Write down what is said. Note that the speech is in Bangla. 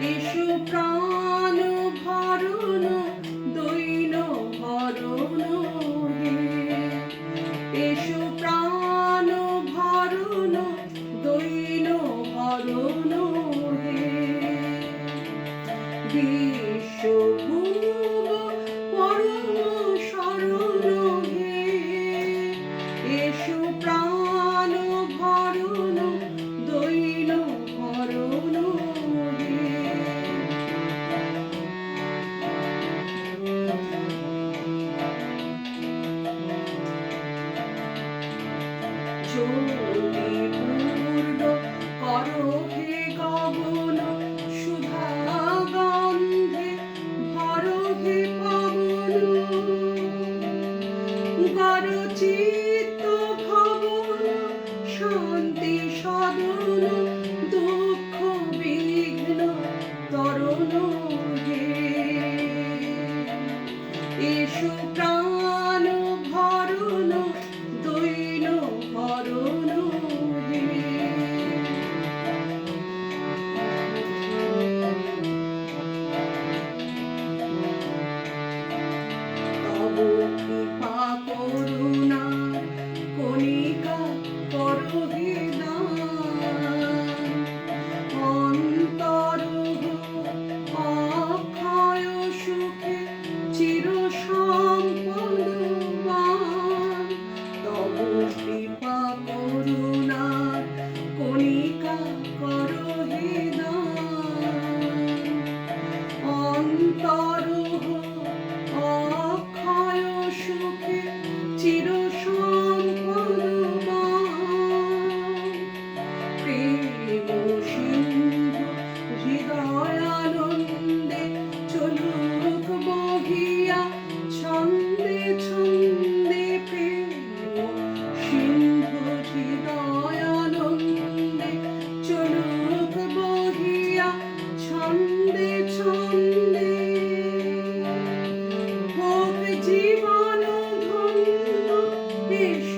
এসো প্রাণ ভরণ দৈন হরণ হে, এসো প্রাণ ভরণ দৈন হরণ হে। বিশ্বভুব পরম শরণ হে, এসো প্রাণ ভরণ দৈন হরণ হে। পূর্ণ করো হে গগন সুধা গন্ধে ভরো হে পবন, গর চিত্ত ভবন শান্তি সদন দুঃখ বিঘ্ন তরণ হে। এসো প্রাণ ভরণ দৈন হরণ হে। তব কৃপা করুণা কণিকা করো হে দান, অন্তর অক্ষয় সুখে চির সম্পদবান। তব কৃপা করুণা কণিকা করো হে দান, অন্তর অক্ষয় সুখে চির সম্পদবান। প্রেম সিন্ধু হৃদয়ানন্দে চলুক বহিয়া ছন্দে ছন্দে, প্রেম সিন্ধু হৃদয়ানন্দে চলুক বহিয়া ছন্দে ছন্দে। হোক জীবন ধন্য এসো